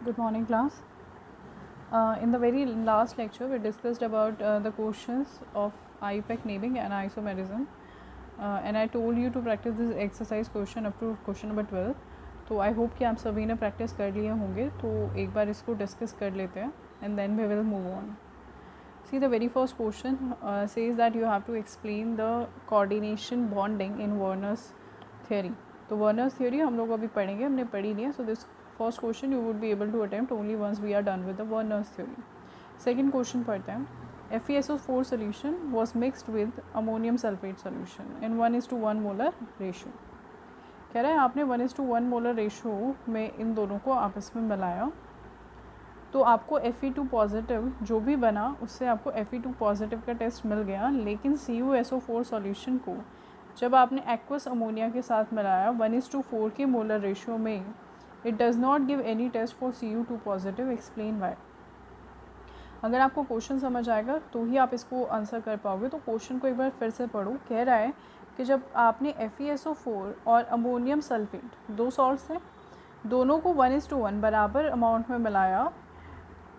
Good morning, class. In the very last lecture, we discussed about the questions of IUPAC naming and isomerism. And I told you to practice this exercise question up to question number 12. तो I hope कि आप सभी ने practice कर लिए होंगे, तो एक बार इसको डिस्कस कर लेते हैं and then we will move on. See, the very first question says that you have to explain the coordination bonding in Werner's theory. तो Werner's theory हम लोग अभी पढ़ेंगे, हमने पढ़ी नहीं है. So this first question you would be able to attempt only once we are done with the Werner's theory. Second question पढ़ते हैं. FeSO4 solution was mixed with ammonium sulfate solution in 1:1 molar ratio. कह रहा है आपने 1:1 molar ratio में इन दोनों को आपस में मिलाया, तो आपको Fe2 पॉजिटिव जो भी बना उससे आपको Fe2 पॉजिटिव का टेस्ट मिल गया. लेकिन CuSO4 सॉल्यूशन को जब आपने एक्वस अमोनिया के साथ मिलाया 1:4 के मोलर रेशियो में, it does not give any test for Cu2 positive. Explain why. अगर आपको क्वेश्चन समझ आएगा तो ही आप इसको आंसर कर पाओगे. तो क्वेश्चन को एक बार फिर से पढ़ो. कह रहा है कि जब आपने FeSO4 और अमोनियम सल्फेट दो सॉल्ट्स थे, दोनों को 1:1 बराबर अमाउंट में मिलाया,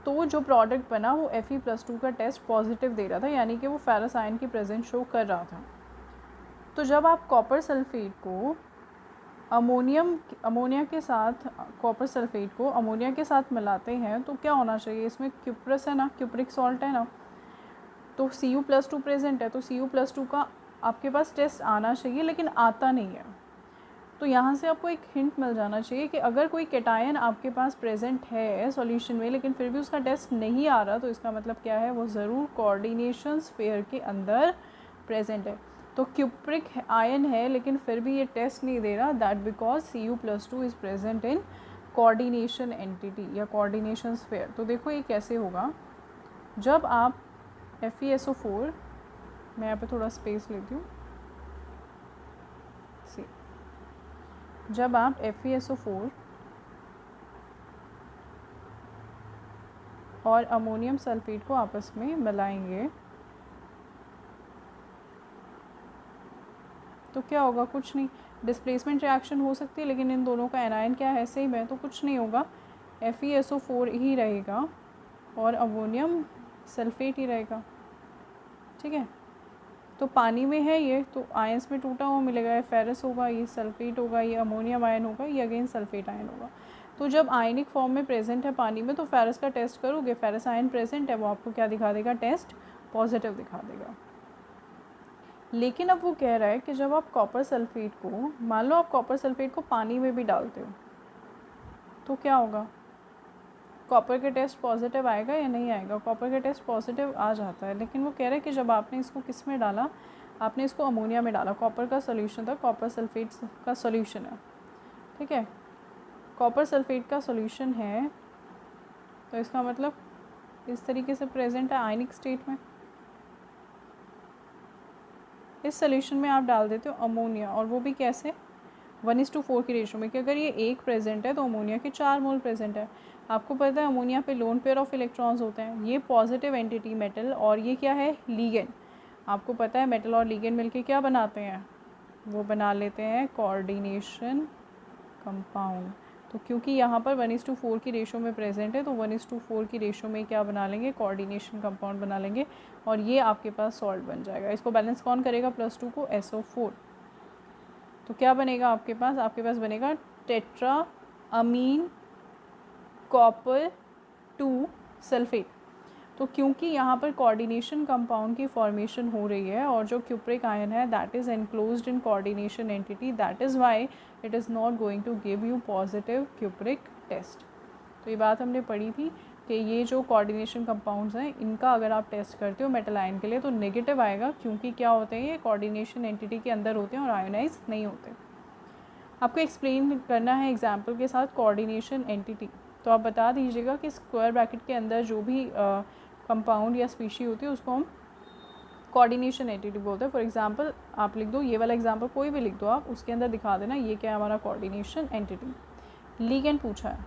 तो जो प्रोडक्ट बना वो Fe+2 का टेस्ट पॉजिटिव दे रहा था, यानी कि वो फेरस आयन की प्रेजेंस शो कर रहा था. तो जब आप कॉपर सल्फेट को अमोनिया के साथ कॉपर सल्फेट को अमोनिया के साथ मिलाते हैं तो क्या होना चाहिए, इसमें क्यूप्रस है ना, क्यूप्रिक सॉल्ट है ना, तो Cu+2 प्रेजेंट है, तो Cu+2 का आपके पास टेस्ट आना चाहिए, लेकिन आता नहीं है. तो यहाँ से आपको एक हिंट मिल जाना चाहिए कि अगर कोई केटायन आपके पास प्रेजेंट है सॉल्यूशन में लेकिन फिर भी उसका टेस्ट नहीं आ रहा, तो इसका मतलब क्या है, वो ज़रूर कोऑर्डिनेशन स्फीयर के अंदर प्रेजेंट है. तो क्यूप्रिक आयन है लेकिन फिर भी ये टेस्ट नहीं दे रहा, that because Cu+2 is present in coordination entity या कोऑर्डिनेशन स्फीयर. तो देखो ये कैसे होगा. जब आप FeSO4, मैं यहाँ पे थोड़ा स्पेस लेती हूँ, जब आप FeSO4 और अमोनियम सल्फेट को आपस में मिलाएंगे तो क्या होगा, कुछ नहीं. डिस्प्लेसमेंट रिएक्शन हो सकती है, लेकिन इन दोनों का एनायन क्या है, सेम है, तो कुछ नहीं होगा. FeSO4 ही रहेगा और अमोनियम सल्फेट ही रहेगा. ठीक है. तो पानी में है ये, तो आयंस में टूटा हुआ मिलेगा. ये फेरस होगा, ये सल्फेट होगा, ये अमोनियम आयन होगा, ये अगेन सल्फेट आयन होगा. तो जब आयनिक फॉर्म में प्रेजेंट है पानी में, तो फेरस का टेस्ट करोगे, फेरस आयन प्रेजेंट है, वो आपको क्या दिखा देगा, टेस्ट पॉजिटिव दिखा देगा. लेकिन अब वो कह रहा है कि जब आप कॉपर सल्फेट को, मान लो आप कॉपर सल्फेट को पानी में भी डालते हो, तो क्या होगा, कॉपर के टेस्ट पॉजिटिव आएगा या नहीं आएगा. कॉपर के टेस्ट पॉजिटिव आ जाता है. लेकिन वो कह रहा है कि जब आपने इसको किस में डाला, आपने इसको अमोनिया में डाला, कॉपर का सोल्यूशन था, कॉपर सल्फेट का सोल्यूशन है. ठीक है, कॉपर सल्फेट का सोल्यूशन है, तो इसका मतलब इस तरीके से प्रेजेंट है आयनिक स्टेट में. इस सोल्यूशन में आप डाल देते हो अमोनिया, और वो भी कैसे, 1:4 की रेशो में, कि अगर ये 1 प्रेजेंट है तो अमोनिया के 4 मोल प्रेजेंट है. आपको पता है अमोनिया पे लोन पेयर ऑफ इलेक्ट्रॉन्स होते हैं. ये पॉजिटिव एंटिटी मेटल, और ये क्या है, लीगेंड. आपको पता है मेटल और लीगेंड मिलके क्या बनाते हैं, वो बना लेते हैं कोऑर्डिनेशन कंपाउंड. तो क्योंकि यहाँ पर 1:4 की रेशो में प्रेजेंट है, तो 1:4 की रेशो में क्या बना लेंगे, कोऑर्डिनेशन कंपाउंड बना लेंगे, और ये आपके पास सॉल्ट बन जाएगा. इसको बैलेंस कौन करेगा, +2 को SO4. तो क्या बनेगा आपके पास बनेगा टेट्रा अमीन कॉपर 2 सल्फेट. तो क्योंकि यहाँ पर कोऑर्डिनेशन कंपाउंड की फॉर्मेशन हो रही है, और जो क्यूप्रिक आयन है that is enclosed in coordination entity, that is why it is not going to give you positive cupric test. तो ये बात हमने पढ़ी थी कि ये जो कोऑर्डिनेशन कंपाउंड्स हैं, इनका अगर आप टेस्ट करते हो मेटल आयन के लिए तो नेगेटिव आएगा, क्योंकि क्या होते हैं, ये कोऑर्डिनेशन एंटिटी के अंदर होते हैं और आयोनाइज नहीं होते. आपको एक्सप्लेन करना है एग्जाम्पल के साथ कोऑर्डिनेशन एंटिटी. तो आप बता दीजिएगा कि स्क्वायर ब्रैकेट के अंदर जो भी कंपाउंड या स्पीशी होती है उसको हम कोऑर्डिनेशन एंटिटी बोलते हैं. फॉर एग्जांपल आप लिख दो, ये वाला एग्जांपल कोई भी लिख दो आप, उसके अंदर दिखा देना ये क्या है हमारा कोऑर्डिनेशन एंटिटी. लीगेंड पूछा है,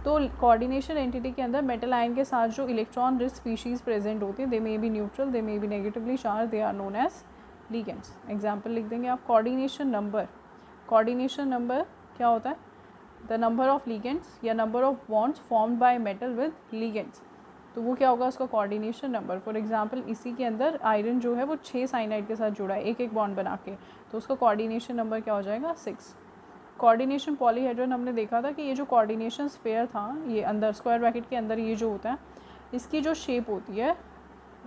तो कोऑर्डिनेशन एंटिटी के अंदर मेटल आयन के साथ जो इलेक्ट्रॉन रिच स्पीशीज़ प्रेजेंट होती है, they may be neutral, they may be negatively charge, they are known as ligands. Example लिख देंगे आप. कोऑर्डिनेशन नंबर क्या होता है, द नंबर ऑफ लिगेंड्स या number of bonds formed by metal with ligands, तो वो क्या होगा उसका कोऑर्डिनेशन नंबर। फॉर एग्जांपल इसी के अंदर आयरन जो है वो 6 साइनाइड के साथ जुड़ा है एक एक बॉन्ड बना के, तो उसका कोऑर्डिनेशन नंबर क्या हो जाएगा 6। कोऑर्डिनेशन पॉलीहेड्रन हमने देखा था कि ये जो कोऑर्डिनेशन स्फीयर था ये अंदर स्क्वायर ब्रैकेट के अंदर ये जो होता है इसकी जो शेप होती है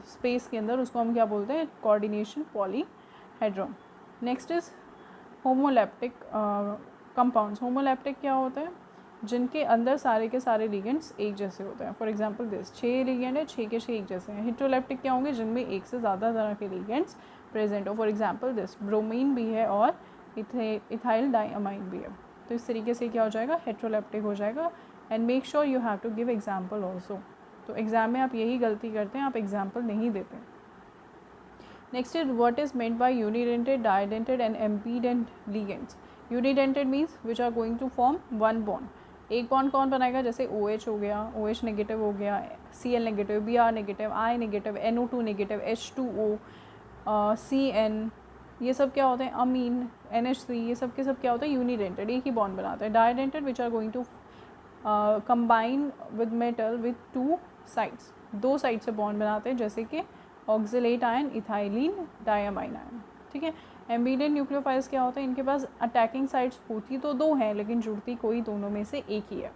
स्पेस के अंदर उसको हम क्या बोलते हैं coordination polyhedron. Next is homoleptic compounds. Homoleptic क्या होता है जिनके अंदर सारे के सारे लिगेंड्स एक जैसे होते हैं। फॉर एग्जांपल दिस 6 लिगेंड है, 6 के 6 एक जैसे हैं। हेटेरोलैप्टिक क्या होंगे जिनमें एक से ज़्यादा तरह के लिगेंड्स प्रेजेंट हो। फॉर एग्जांपल दिस ब्रोमीन भी है और इथाइल डाइअमाइन भी है। तो इस तरीके से क्या हो जाएगा हेटेरोलैप्टिक हो जाएगा। And make sure you have to give example also. तो एग्ज़ाम में आप यही गलती करते हैं, आप एग्जाम्पल नहीं देते। Next is what is meant by unidentate, didentate and ambidentate ligands. Unidentate means which are going to form one bond. एक बॉन्ड कौन बनाएगा, जैसे OH हो गया, OH नेगेटिव हो गया, Cl negative, Br negative, I negative, NO2 negative, H2O, CN, ये सब क्या होते हैं अमीन, NH3, ये सब के सब क्या होता है यूनिडेंटेड, एक ही बॉन्ड बनाते हैं। Didentate which are going to combine with metal with 2 sides, 2 side से बॉन्ड बनाते हैं, जैसे कि oxalate ion, ethylene diamine ion. ठीक है। एम्बीडेंट न्यूक्लियोफाइल्स क्या होते हैं, इनके पास अटैकिंग साइड्स होती तो 2 हैं लेकिन जुड़ती कोई दोनों में से एक ही है।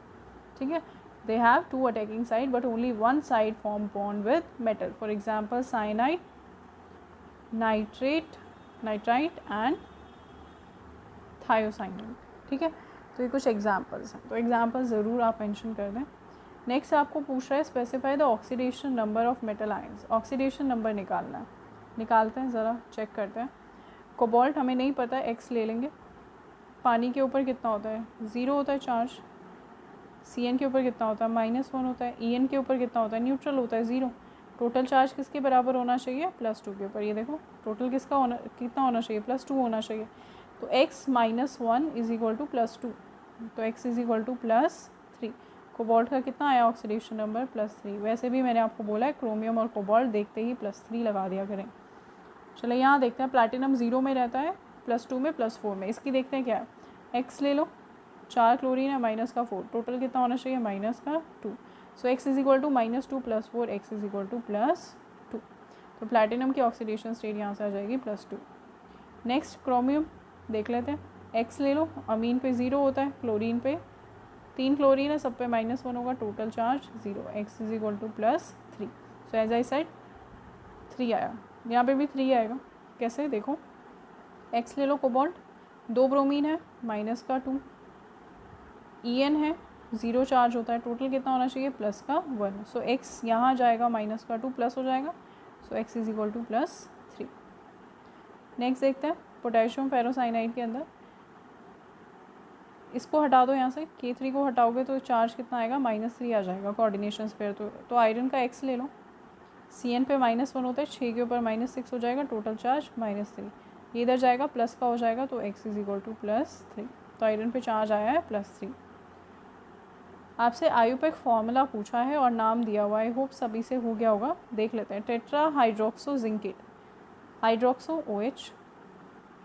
ठीक है। They have 2 attacking side but only 1 side form bond with metal. For example cyanide, nitrate, nitrite and thiocyanide. ठीक है। तो ये कुछ एग्जाम्पल्स हैं, तो एग्जाम्पल ज़रूर आप मेंशन कर दें। नेक्स्ट आपको पूछ रहा है specify the oxidation number of metal ions. Oxidation number निकालना है, निकालते हैं, ज़रा चेक करते हैं। कोबाल्ट हमें नहीं पता है, X ले लेंगे। पानी के ऊपर कितना होता है 0 होता है चार्ज। Cn के ऊपर कितना होता है -1 होता है। En के ऊपर कितना होता है न्यूट्रल होता है 0। टोटल चार्ज किसके बराबर होना चाहिए +2 के ऊपर। ये देखो टोटल किसका होना कितना होना चाहिए +2 होना चाहिए। तो x - 1 इज इक्वल टू +2, तो x is equal to +3। Cobalt का कितना आया ऑक्सीडेशन नंबर +3। वैसे भी मैंने आपको बोला है क्रोमियम और कोबाल्ट देखते ही +3 लगा दिया करें। चलो यहाँ देखते हैं प्लैटिनम 0 में रहता है, +2 में, +4 में। इसकी देखते हैं क्या है। x ले लो, 4 क्लोरीन है, -4, टोटल कितना होना चाहिए -2। So x is equal to -2 + 4, x is equal to +2। तो प्लैटिनम की ऑक्सीडेशन स्टेट यहाँ से आ जाएगी +2। नेक्स्ट क्रोमियम देख लेते हैं। x ले लो, अमीन पे 0 होता है, क्लोरीन पे 3 क्लोरीन है, सब पे -1 होगा, total charge 0, x is equal to +3। So as I said 3 आया, यहाँ पे भी 3 आएगा। कैसे देखो, x ले लो कोबाल्ट, 2 ब्रोमीन है, -2, En है 0 चार्ज होता है, टोटल कितना होना चाहिए +1। सो x यहाँ जाएगा -2 प्लस हो जाएगा, so x is equal to +3। Next देखते हैं पोटेशियम फेरोसाइनाइड के अंदर, इसको हटा दो यहाँ से, K3 को हटाओगे तो चार्ज कितना आएगा -3 आ जाएगा कोऑर्डिनेशन स्फीयर। तो आयरन का x ले लो, Cn पे -1 होता है, 6 के ऊपर -6 हो जाएगा, टोटल चार्ज -3। ये इधर जाएगा प्लस का हो जाएगा, तो x इज इक्वल टू +3। तो आयरन पे चार्ज आया है +3। आपसे आयुपेक फॉर्मूला पूछा है और नाम दिया हुआ है, आई होप सभी से हो गया होगा। देख लेते हैं। Tetra hydroxo zincate, hydroxo OH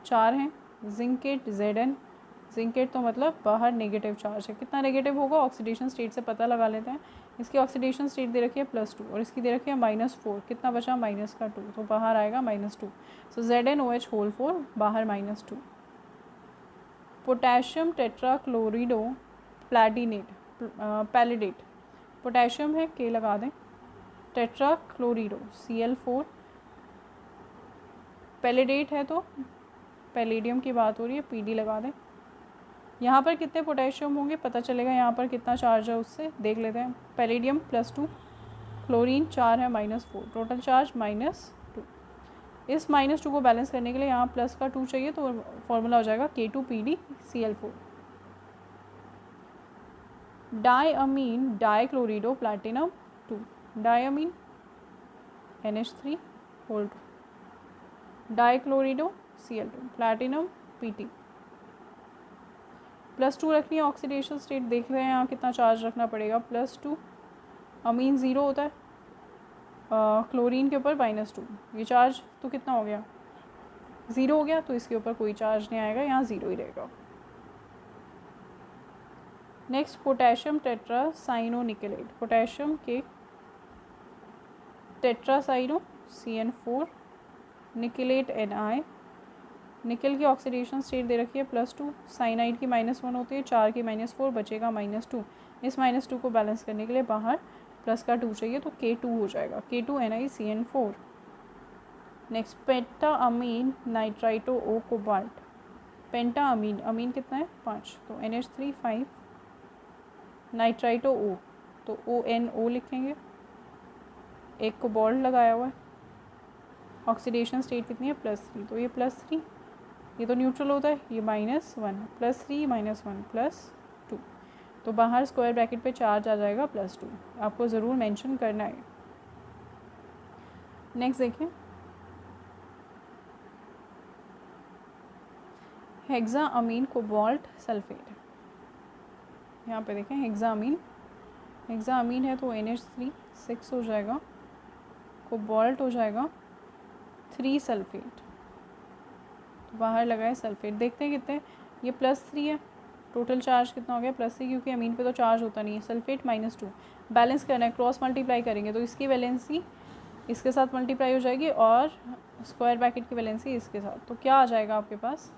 4 हैं, जिंकेट Zn, जिंकेट तो मतलब बाहर नेगेटिव चार्ज है। कितना नेगेटिव होगा ऑक्सीडेशन स्टेट से पता लगा लेते हैं। इसकी ऑक्सीडेशन स्टेट दे रखी है +2 और इसकी दे रखी है -4, कितना बचा -2, तो बाहर आएगा -2। सो ZnOH होल 4 बाहर -2। पोटेशियम टेट्राक्लोरिडो प्लैटिनेट, पैलिडेट, पोटेशियम है K लगा दें, टेट्राक्लोरिडो Cl4, पैलिडेट है तो पैलेडियम की बात हो रही है, Pd लगा दें। यहाँ पर कितने पोटेशियम होंगे पता चलेगा, यहाँ पर कितना चार्ज है उससे देख लेते हैं। पैलेडियम +2, क्लोरीन 4 है -4, टोटल चार्ज -2। इस -2 को बैलेंस करने के लिए यहाँ प्लस का 2 चाहिए, तो फॉर्मूला हो जाएगा K2PdCl4। Diammine dichlorido platinum 2, diammine NH3 hold, dichlorido Cl2, platinum Pt। +2 रखनी है ऑक्सीडेशन स्टेट, देख रहे हैं यहाँ कितना चार्ज रखना पड़ेगा +2। अमीन 0 होता है, क्लोरीन के ऊपर -2, ये चार्ज तो कितना हो गया 0 हो गया, तो इसके ऊपर कोई चार्ज नहीं आएगा, यहाँ 0 ही रहेगा। नेक्स्ट पोटेशियम टेट्रासाइनो निकेलेट, पोटेशियम के टेट्रासाइनो CN4 निकेलेट Na, निकल की ऑक्सीडेशन स्टेट दे रखी है +2, साइनाइड की -1 होती है, 4 की -4 बचेगा -2। इस -2 को बैलेंस करने के लिए बाहर प्लस का 2 चाहिए तो K2 हो जाएगा, K2 NiCN4। नेक्स्ट पेंटा अमीन नाइट्राइटो ओ कोबाल्ट, पेंटा अमीन, अमीन कितना है 5, तो NH3 5, नाइट्राइटो ओ तो ONO लिखेंगे, एक कोबाल्ट लगाया हुआ है, ऑक्सीडेशन स्टेट कितनी है +3, तो ये +3, ये तो न्यूट्रल होता है, ये -1 +3 -1 +2, तो बाहर स्क्वायर ब्रैकेट पे चार्ज आ जाएगा +2, आपको ज़रूर मेंशन करना है। नेक्स्ट देखिए हेक्सा अमीन कोबाल्ट सल्फेट, यहाँ पे देखें हेक्सा अमीन है तो NH3 6 हो जाएगा, कोबाल्ट हो जाएगा 3 सल्फेट, तो बाहर लगाए सल्फेट, देखते हैं कितने, ये +3 है, टोटल चार्ज कितना हो गया +3, क्योंकि अमीन पे तो चार्ज होता नहीं है, सल्फेट -2, बैलेंस करना है, क्रॉस मल्टीप्लाई करेंगे तो इसकी वैलेंसी इसके साथ मल्टीप्लाई हो जाएगी और स्क्वायर ब्रैकेट की वैलेंसी इसके साथ, तो क्या आ जाएगा आपके पास,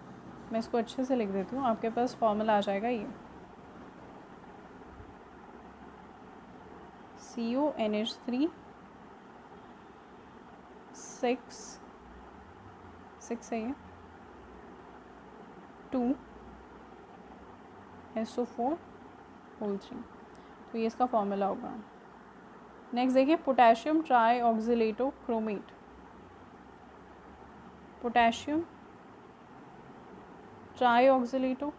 मैं इसको अच्छे से लिख देती हूँ, आपके पास फॉर्मूला आ जाएगा ये CONH3 6 है ये 2 SO4 होल 3, तो ये इसका फॉर्मूला होगा। नेक्स्ट देखिए potassium tri oxalato chromate, potassium tri oxalato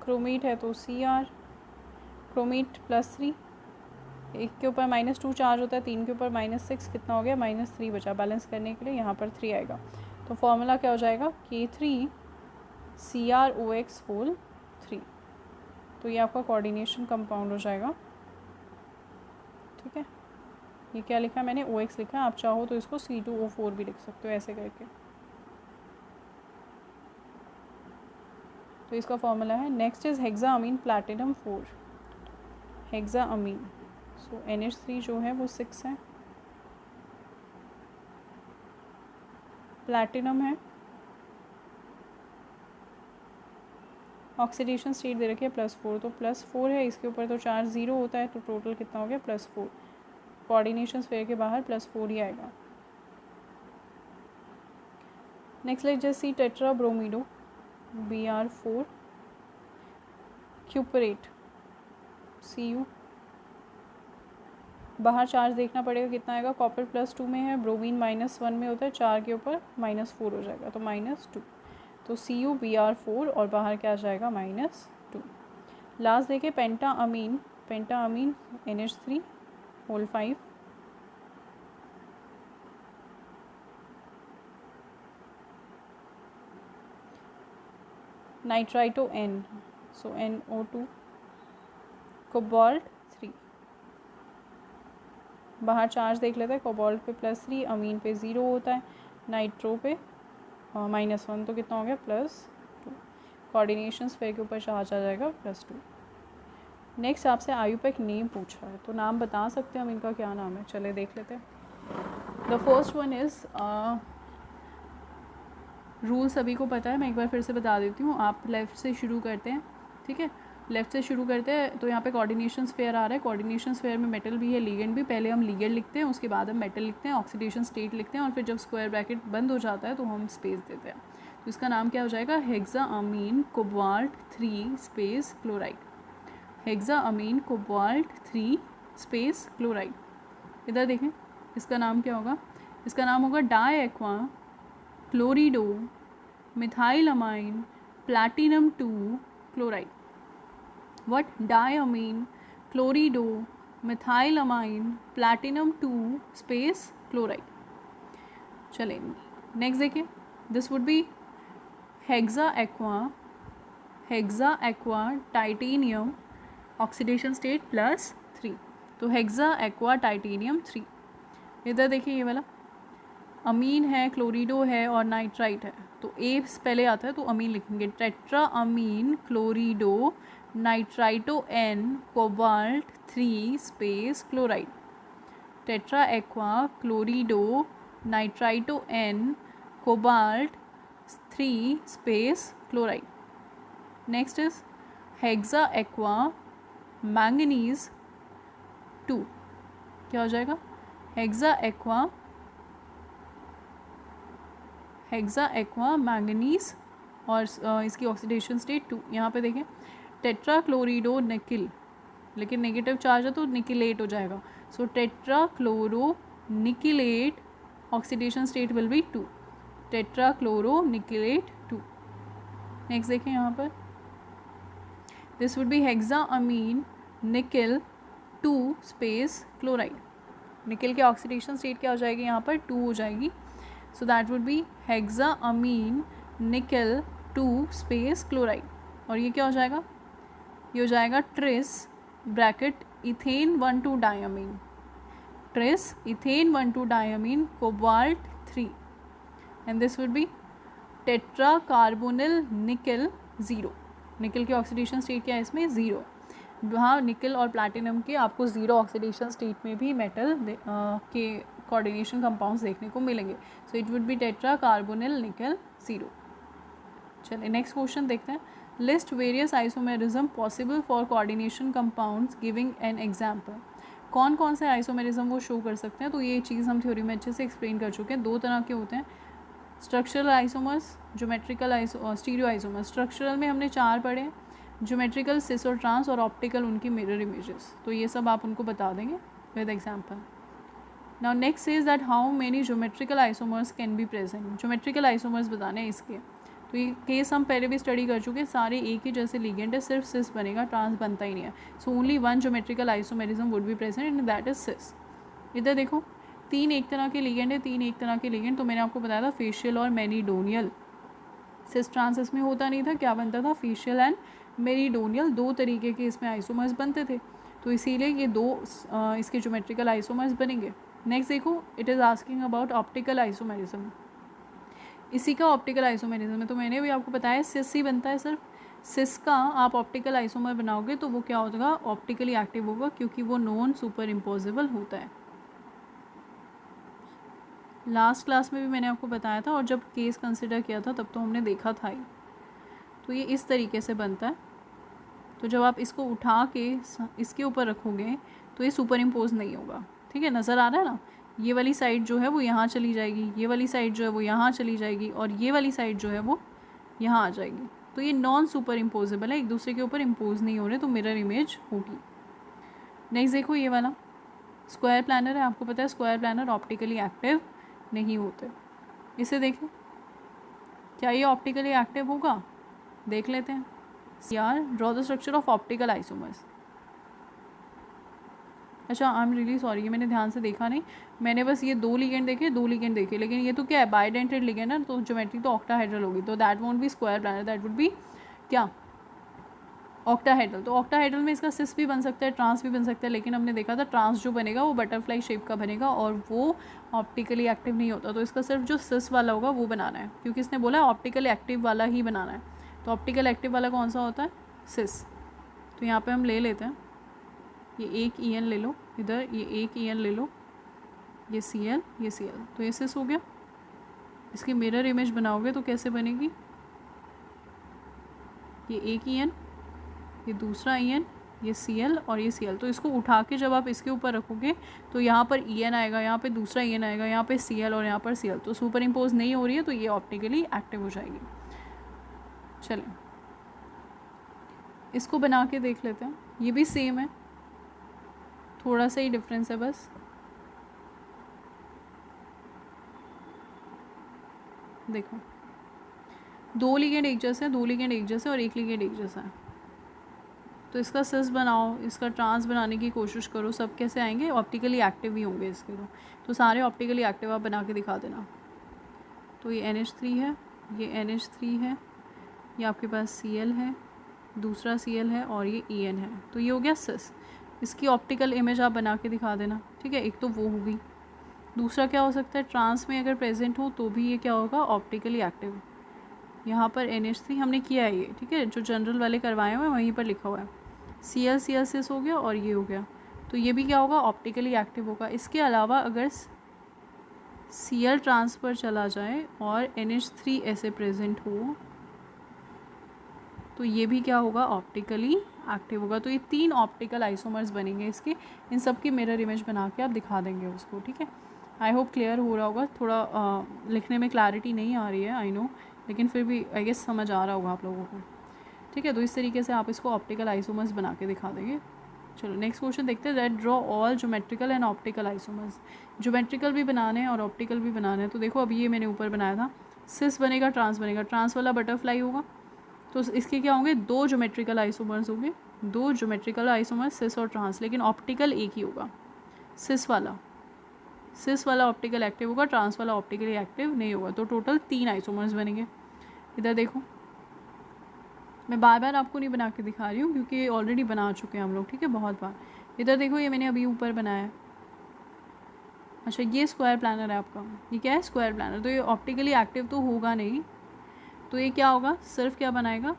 chromate है तो Cr, क्रोमेट +3, एक के ऊपर -2 चार्ज होता है, 3 के ऊपर -6, कितना हो गया -3 बचा, बैलेंस करने के लिए यहाँ पर 3 आएगा, तो फॉर्मूला क्या हो जाएगा K3 CrOX होल 3, तो ये आपका कोऑर्डिनेशन कंपाउंड हो जाएगा, ठीक है। ये क्या लिखा है मैंने, OX लिखा है, आप चाहो तो इसको C2O4 भी लिख सकते हो ऐसे करके, तो इसका फॉर्मूला है। Next is hexa amine platinum 4, hexa amine, so NH3 जो है वो 6 है, प्लैटिनम है, ऑक्सीडेशन स्टेट दे रखी है +4, तो +4 है, इसके ऊपर तो चार्ज 0 होता है, तो टोटल कितना हो गया +4, कोऑर्डिनेशन स्फीयर के बाहर +4 ही आएगा। Next let just see tetra bromido Br4 cuprate Cu, बाहर चार्ज देखना पड़ेगा कितना आएगा, कॉपर +2 में है, ब्रोमीन -1 में होता है, 4 के ऊपर -4 हो जाएगा तो -2, तो CuBr4 और बाहर क्या आ जाएगा -2। लास्ट देखिए पेंटा अमीन NH3 होल 5, नाइट्राइटो N, सो NO2, कोबाल्ट 3, बाहर चार्ज देख लेते हैं, कोबाल्ट पे +3, अमीन पे 0 होता है, नाइट्रो पे -1, तो कितना हो गया +2, कोऑर्डिनेशन स्फीयर के ऊपर चार्ज आ जाएगा +2। नेक्स्ट आपसे आयुपेक नेम पूछा है, तो नाम बता सकते हैं हम इनका क्या नाम है, चले देख लेते हैं। The first one is, rule सभी को पता है, मैं एक बार फिर से बता देती हूँ, आप लेफ़्ट से शुरू करते हैं, ठीक है, लेफ़्ट से शुरू करते हैं, तो यहाँ पे कोऑर्डिनेशन स्फीयर आ रहा है, कोऑर्डिनेशन स्फीयर में मेटल भी है, लिगेंड भी, पहले हम लिगेंड लिखते हैं, उसके बाद हम मेटल लिखते हैं, ऑक्सीडेशन स्टेट लिखते हैं, और फिर जब स्क्वायर ब्रैकेट बंद हो जाता है तो हम स्पेस देते हैं, तो इसका नाम क्या हो जाएगा, hexa amine cobalt 3 space chloride, hexa amine cobalt 3 space chloride. इधर देखें, इसका नाम क्या होगा, इसका नाम होगा di aqua chlorido methylamine platinum 2 chloride, what diamine chlorido methylamine platinum 2 space chloride। चलें नेक्स्ट देखिए, this would be hexa aqua titanium oxidation state +3, तो हेक्सा एक्वा टाइटेनियम 3। इधर देखिए ये वाला अमीन है, क्लोरिडो है और नाइट्राइट है, तो ए पहले आता है तो अमीन लिखेंगे, tetra amine chlorido nitrito N cobalt 3 space chloride, tetra aqua chlorido nitrito N cobalt 3 space chloride. Next is hexa aqua manganese 2, क्या हो जाएगा, हेक्सा एक्वा मैंगनीज और इसकी ऑक्सीडेशन स्टेट 2। यहाँ पे देखें टेट्रा क्लोरिडो निकिल, लेकिन नेगेटिव चार्ज है तो निकिलेट हो जाएगा, so tetra chloro nickelate oxidation state will be 2, tetra chloro nickelate 2। Next देखें यहाँ पर, this would be hexa amine nickel 2 space chloride, nickel की ऑक्सीडेशन स्टेट क्या हो जाएगी यहाँ पर 2 हो जाएगी, so that would be hexa amine nickel 2 space chloride. और ये क्या हो जाएगा, ये हो जाएगा tris bracket ethane 1,2 diamine, tris ethane 1,2 diamine cobalt 3, and this would be tetra carbonyl nickel 0, nickel की ऑक्सीडेशन स्टेट क्या है इसमें 0, वहाँ निकिल और प्लैटिनम के आपको 0 ऑक्सीडेशन स्टेट में भी मेटल के कोऑर्डिनेशन कंपाउंड्स देखने को मिलेंगे, so it would be tetra carbonyl nickel 0। चलिए नेक्स्ट क्वेश्चन देखते हैं, list various isomerism possible for coordination compounds giving an example, कौन कौन से आइसोमेरिज्म वो शो कर सकते हैं, तो ये चीज़ हम थ्योरी में अच्छे से एक्सप्लेन कर चुके हैं। 2 तरह के होते हैं, structural isomers, geometrical stereo isomers. Structural में हमने 4 पढ़े, ज्योमेट्रिकल, सिस और ट्रांस, और ऑप्टिकल उनकी मिरर इमेजेस, तो ये सब आप उनको बता देंगे with example. Now next is that how many geometrical isomers can be present, geometrical isomers बताने हैं इसके, तो ये केस हम पहले भी स्टडी कर चुके हैं, सारे एक ही जैसे लिगेंड है, सिर्फ सिस बनेगा, ट्रांस बनता ही नहीं है, so only 1 geometrical isomerism would be present and that is सिस। इधर देखो 3 एक तरह के लिगेंड है, 3 एक तरह के लिगेंड, तो मैंने आपको बताया था फेशियल और मेरिडोनियल, सिस ट्रांस इसमें होता नहीं था, क्या बनता था फेशियल एंड मेरिडोनियल, 2 तरीके के इसमें आइसोमर्स बनते थे, तो इसीलिए ये 2 इसके ज्योमेट्रिकल आइसोमर्स बनेंगे। नेक्स्ट देखो it is asking about optical isomerism, इसी का ऑप्टिकल आइसोमेरिज्म है, तो मैंने भी आपको बताया सिस ही बनता है सिर्फ, सिस का आप ऑप्टिकल आइसोमर बनाओगे तो वो क्या होगा, ऑप्टिकली एक्टिव होगा, क्योंकि वो नॉन सुपर इम्पोजिबल होता है। लास्ट क्लास में भी मैंने आपको बताया था, और जब केस कंसिडर किया था तब तो हमने देखा था ही, तो ये इस तरीके से बनता है, तो जब आप इसको उठा के इसके ऊपर रखोगे तो ये सुपर इम्पोज नहीं होगा, ठीक है, नज़र आ रहा है ना, ये वाली साइड जो है वो यहाँ चली जाएगी, ये वाली साइड जो है वो यहाँ चली जाएगी, और ये वाली साइड जो है वो यहाँ आ जाएगी, तो ये नॉन सुपर इम्पोजेबल है, एक दूसरे के ऊपर इम्पोज नहीं हो रहे, तो मिरर इमेज होगी। नेक्स्ट देखो ये वाला स्क्वायर प्लानर है, आपको पता है स्क्वायर प्लानर ऑप्टिकली एक्टिव नहीं होते, इसे देखें क्या ये ऑप्टिकली एक्टिव होगा, देख लेते हैं। यार draw the structure of optical isomers, अच्छा आई एम रियली सॉरी, ये मैंने ध्यान से देखा नहीं, मैंने बस ये 2 लिगेंड देखे, 2 लिगेंड देखे, लेकिन ये तो क्या है बाइडेंटेड लिगेंड है, तो ज्योमेट्री तो ऑक्टाहेड्रल होगी, तो that won't be square planar, that would B क्या ऑक्टाहेड्रल, तो ऑक्टाहेड्रल में इसका सिस भी बन सकता है, ट्रांस भी बन सकता है, लेकिन हमने देखा था ट्रांस जो बनेगा वो बटरफ्लाई शेप का बनेगा और वो ऑप्टिकली एक्टिव नहीं होता, तो इसका सिर्फ जो सिस वाला होगा वो बनाना है, क्योंकि इसने बोला ऑप्टिकली एक्टिव वाला ही बनाना है, तो ऑप्टिकल एक्टिव वाला कौन सा होता है, सिस। तो यहाँ पे हम ले लेते हैं, ये एक EN ले लो, इधर ये एक EN ले लो, ये Cl, ये Cl, तो ये सिस हो गया। इसकी मिरर इमेज बनाओगे तो कैसे बनेगी, ये एक EN, ये दूसरा EN, ये Cl और ये Cl, तो इसको उठा के जब आप इसके ऊपर रखोगे तो यहाँ पर EN आएगा, यहाँ पे दूसरा EN आएगा, यहाँ पे Cl और यहाँ पर Cl, तो सुपर इम्पोज नहीं हो रही है, तो ये ऑप्टिकली एक्टिव हो जाएगी। चलें इसको बना के देख लेते हैं, ये भी सेम है, थोड़ा सा ही डिफरेंस है बस। देखो 2 लिगेंड एक जैसे हैं, 2 लिगेंड एक जैसे और 1 लिगेंड एक जैसा है, तो इसका सिस बनाओ, इसका ट्रांस बनाने की कोशिश करो, सब कैसे आएंगे ऑप्टिकली एक्टिव ही होंगे इसके, तो सारे ऑप्टिकली एक्टिव आप बना के दिखा देना। तो ये NH3 है, ये NH3 है, ये आपके पास Cl है, दूसरा Cl है और ये EN है, तो ये हो गया सिस। इसकी ऑप्टिकल इमेज आप बना के दिखा देना, ठीक है, एक तो वो होगी। दूसरा क्या हो सकता है, ट्रांस में अगर प्रेजेंट हो तो भी ये क्या होगा, ऑप्टिकली एक्टिव। यहाँ पर NH3 हमने किया है ये, ठीक है, जो जनरल वाले करवाए हुए हैं वहीं पर लिखा हुआ है। Cl हो गया और ये हो गया, तो ये भी क्या होगा, ऑप्टिकली एक्टिव होगा। इसके अलावा अगर Cl ट्रांस पर चला जाए और NH3 ऐसे प्रेजेंट हो तो ये भी क्या होगा, ऑप्टिकली एक्टिव होगा। तो ये 3 ऑप्टिकल आइसोमर्स बनेंगे इसके, इन सब की मिरर इमेज बना के आप दिखा देंगे उसको, ठीक है। आई होप क्लियर हो रहा होगा। थोड़ा लिखने में क्लैरिटी नहीं आ रही है, आई नो, लेकिन फिर भी आई गेस समझ आ रहा होगा आप लोगों को, ठीक है। तो इस तरीके से आप इसको ऑप्टिकल आइसोमर्स बना के दिखा देंगे। चलो नेक्स्ट क्वेश्चन देखते हैं। That draw all geometrical and optical isomers. Geometrical भी बनाने हैं और ऑप्टिकल भी बनाने हैं। तो देखो अभी ये मैंने ऊपर बनाया था, सिस बनेगा, ट्रांस बनेगा। ट्रांस वाला बटरफ्लाई होगा, तो इसके क्या होंगे, 2 ज्योमेट्रिकल आइसोमर्स होंगे, 2 ज्योमेट्रिकल आइसोमर्स सिस और ट्रांस, लेकिन ऑप्टिकल एक ही होगा। सिस वाला ऑप्टिकल एक्टिव होगा, ट्रांस वाला ऑप्टिकली एक्टिव नहीं होगा। तो टोटल 3 आइसोमर्स बनेंगे। इधर देखो, मैं बार बार आपको नहीं बना के दिखा रही हूँ क्योंकि ऑलरेडी बना चुके हैं हम लोग, ठीक है, बहुत बार। इधर देखो, ये मैंने अभी ऊपर बनाया है। अच्छा, ये स्क्वायर प्लानर है आपका, ये क्या है, स्क्वायर प्लानर। तो ये ऑप्टिकली एक्टिव तो होगा नहीं, तो ये क्या होगा, सिर्फ क्या बनाएगा,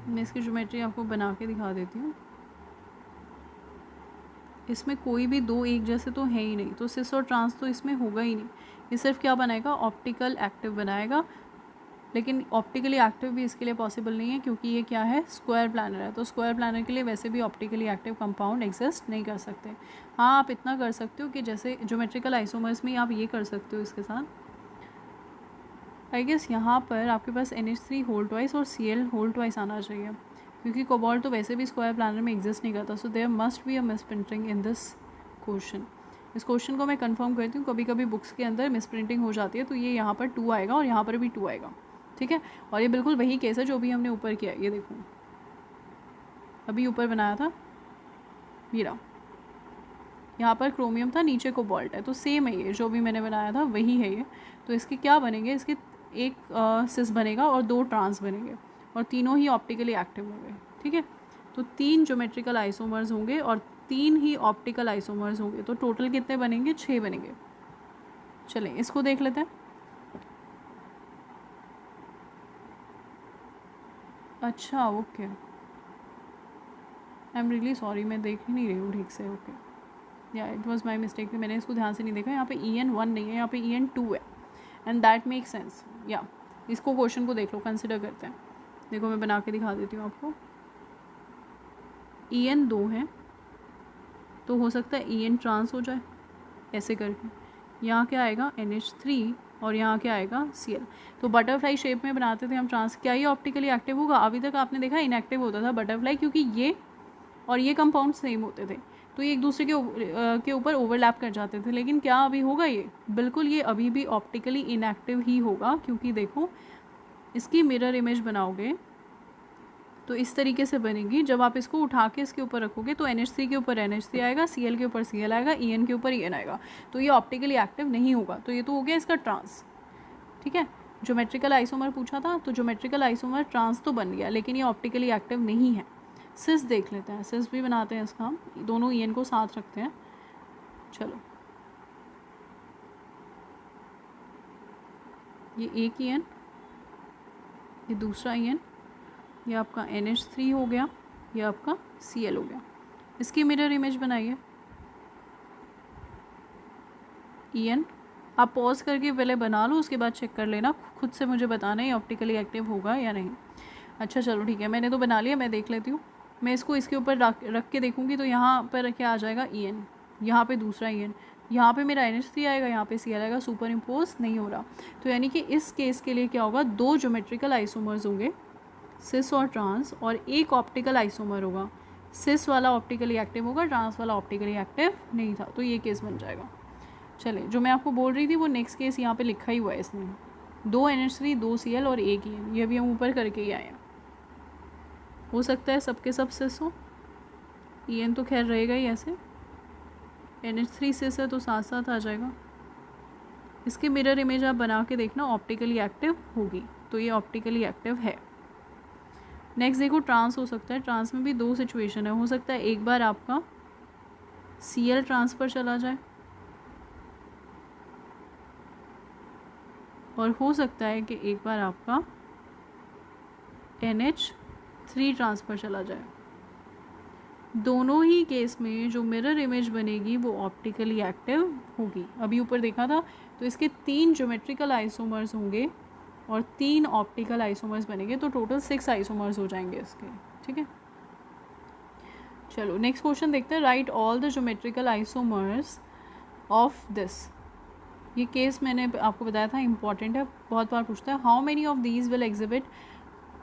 मैं इसकी ज्योमेट्री आपको बना के दिखा देती हूँ। इसमें कोई भी 2 एक जैसे तो है ही नहीं, तो सिस और ट्रांस तो इसमें होगा ही नहीं। ये सिर्फ क्या बनाएगा, ऑप्टिकल एक्टिव बनाएगा। लेकिन ऑप्टिकली एक्टिव भी इसके लिए पॉसिबल नहीं है क्योंकि ये क्या है, स्क्वायर प्लानर है। तो स्क्वायर प्लानर के लिए वैसे भी ऑप्टिकली एक्टिव कंपाउंड एग्जिस्ट नहीं कर सकते। हाँ, आप इतना कर सकते हो कि जैसे ज्योमेट्रिकल आइसोमर्स में आप ये कर सकते हो इसके साथ, आई गेस यहाँ पर आपके पास NH3 होल ट्वाइस और Cl होल ट्वाइस आना चाहिए, क्योंकि कोबाल्ट तो वैसे भी स्क्वायर प्लानर में एग्जिस्ट नहीं करता। So there must be a misprinting in this question. इस क्वेश्चन को मैं कंफर्म करती हूँ, कभी कभी बुक्स के अंदर मिसप्रिंटिंग हो जाती है। तो ये यहाँ पर 2 आएगा और यहाँ पर भी 2 आएगा, ठीक है। और ये बिल्कुल वही केस है जो भी हमने ऊपर किया है। ये देखो, अभी ऊपर बनाया था हीरा, यहाँ पर क्रोमियम था, नीचे कोबाल्ट है, तो सेम है ये, जो भी मैंने बनाया था वही है ये। तो इसके क्या बनेंगे, इसके एक सिस बनेगा और 2 ट्रांस बनेंगे और तीनों ही ऑप्टिकली एक्टिव होंगे, ठीक है। तो 3 ज्योमेट्रिकल आइसोमर्स होंगे और 3 ही ऑप्टिकल आइसोमर्स होंगे। तो टोटल कितने बनेंगे, 6 बनेंगे। चलें इसको देख लेते हैं। अच्छा, okay, I am really sorry, मैं देख ही नहीं रही हूँ ठीक से। ओके, या इट वॉज माई मिस्टेक, मैंने इसको ध्यान से नहीं देखा। यहाँ पे EN1 नहीं है, यहाँ पे EN2 है, एंड दैट मेक सेंस। या इसको क्वेश्चन को देख लो, कंसिडर करते हैं। देखो मैं बना के दिखा देती हूँ आपको। EN2 है, तो हो सकता है EN ट्रांस हो जाए ऐसे करके। यहाँ क्या आएगा, NH3 और यहाँ क्या आएगा, Cl। तो बटरफ्लाई शेप में बनाते थे हम ट्रांस। क्या ये ऑप्टिकली एक्टिव होगा? अभी तक आपने देखा इनएक्टिव होता था बटरफ्लाई, क्योंकि ये और ये कंपाउंड सेम होते थे, तो ये एक दूसरे के ऊपर ओवरलैप कर जाते थे। लेकिन क्या अभी होगा ये? बिल्कुल, ये अभी भी ऑप्टिकली इनएक्टिव ही होगा, क्योंकि देखो इसकी मिरर इमेज बनाओगे तो इस तरीके से बनेगी। जब आप इसको उठा के इसके ऊपर रखोगे तो NH3 के ऊपर NH3 आएगा, Cl के ऊपर Cl आएगा, En के ऊपर En आएगा, तो ये ऑप्टिकली एक्टिव नहीं होगा। तो ये तो हो गया इसका ट्रांस, ठीक है। ज्योमेट्रिकल आइसोमर पूछा था, तो ज्योमेट्रिकल आइसोमर ट्रांस तो बन गया, लेकिन ये ऑप्टिकली एक्टिव नहीं है। सिस देख लेते हैं, सिस भी बनाते हैं इसका हम, दोनों En को साथ रखते हैं। चलो, ये एक En, ये दूसरा En, ये आपका NH3 हो गया, ये आपका Cl हो गया। इसकी मिरर इमेज बनाइए। En आप पॉज करके पहले बना लो, उसके बाद चेक कर लेना, खुद से मुझे बताना ये ऑप्टिकली एक्टिव होगा या नहीं। अच्छा चलो ठीक है, मैंने तो बना लिया, मैं देख लेती हूँ। मैं इसको इसके ऊपर रख के देखूँगी, तो यहाँ पर क्या आ जाएगा, En, यहाँ पे दूसरा En, यहाँ पे मेरा NH3 आएगा, यहाँ पे Cl आएगा, सुपर इम्पोज नहीं हो रहा। तो यानी कि इस केस के लिए क्या होगा, 2 ज्योमेट्रिकल आइसोमर्स होंगे, सिस और ट्रांस, और एक ऑप्टिकल आइसोमर होगा। सिस वाला ऑप्टिकली एक्टिव होगा, ट्रांस वाला ऑप्टिकली एक्टिव नहीं था, तो ये केस बन जाएगा। चले, जो मैं आपको बोल रही थी वो नेक्स्ट केस यहाँ पे लिखा ही हुआ है इसमें, 2 NH3, 2 Cl और 1 En, ये भी हम ऊपर करके ही आए हैं। हो सकता है सबके सब सिस हो, En तो खैर रहेगा ही ऐसे, NH3 सिस है तो साथ साथ आ जाएगा। इसकी मिरर इमेज आप बना के देखना, ऑप्टिकली एक्टिव होगी, तो ये ऑप्टिकली एक्टिव है। नेक्स्ट देखो, ट्रांस हो सकता है। ट्रांस में भी 2 सिचुएशन है। हो सकता है एक बार आपका Cl ट्रांसफ़र चला जाए, और हो सकता है कि एक बार आपका NH3 ट्रांसफ़र चला जाए। दोनों ही केस में जो मिरर इमेज बनेगी वो ऑप्टिकली एक्टिव होगी। अभी ऊपर देखा था, तो इसके 3 ज्योमेट्रिकल आइसोमर्स होंगे और 3 ऑप्टिकल आइसोमर्स बनेंगे, तो टोटल 6 आइसोमर्स हो जाएंगे इसके। ठीक है, चलो नेक्स्ट क्वेश्चन देखते हैं। Right all the geometrical isomers of this. ये केस मैंने आपको बताया था इंपॉर्टेंट है, बहुत बार पूछता है। How many of these will exhibit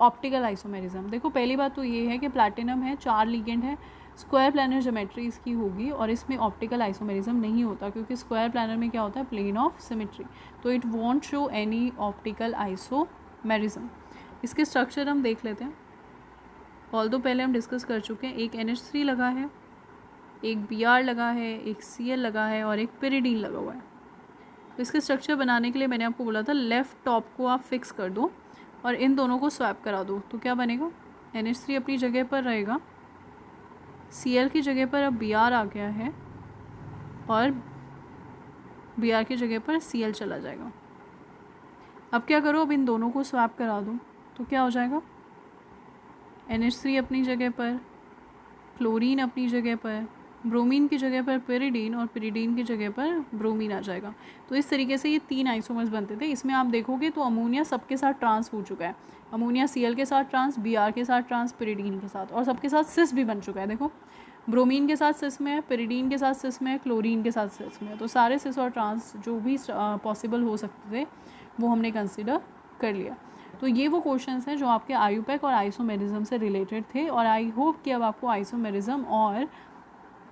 optical isomerism. देखो पहली बात तो ये है कि प्लैटिनम है, 4 लिगेंड है, स्क्वायर प्लानर ज्योमेट्री इसकी होगी, और इसमें ऑप्टिकल आइसोमेरिज्म नहीं होता क्योंकि स्क्वायर प्लानर में क्या होता है, प्लेन ऑफ सिमेट्री, तो it won't show any optical isomerism. इसके स्ट्रक्चर हम देख लेते हैं। ऑल्दो पहले हम डिस्कस कर चुके हैं। एक NH3 लगा है, एक Br लगा है, एक Cl लगा है और एक पिरिडीन लगा हुआ है। तो इसके स्ट्रक्चर बनाने के लिए मैंने आपको बोला था लेफ़्ट टॉप को आप फिक्स कर दो और इन दोनों को स्वैप करा दो, तो क्या बनेगा, NH3 अपनी जगह पर रहेगा, Cl की जगह पर अब Br आ गया है और Br की जगह पर Cl चला जाएगा। अब क्या करो, अब इन दोनों को स्वैप करा दो, तो क्या हो जाएगा, NH3 अपनी जगह पर, क्लोरीन अपनी जगह पर, ब्रोमीन की जगह पर पिरिडीन और पिरिडीन की जगह पर ब्रोमीन आ जाएगा। तो इस तरीके से ये 3 आइसोमर्स बनते थे। इसमें आप देखोगे तो अमोनिया सबके साथ ट्रांस हो चुका है। अमोनिया Cl के साथ ट्रांस, Br के साथ ट्रांस, पिरिडीन के साथ, और सबके साथ सिस भी बन चुका है। देखो ब्रोमीन के साथ सिस में है, पिरिडीन के साथ सिस में है, क्लोरीन के साथ सिस में है। तो सारे सिस और ट्रांस जो भी पॉसिबल हो सकते थे वो हमने कंसिडर कर लिया। तो ये वो क्वेश्चंस हैं जो आपके आयुपैक और आइसोमेरिज्म से रिलेटेड थे, और आई होप कि अब आपको आइसोमेरिज्म और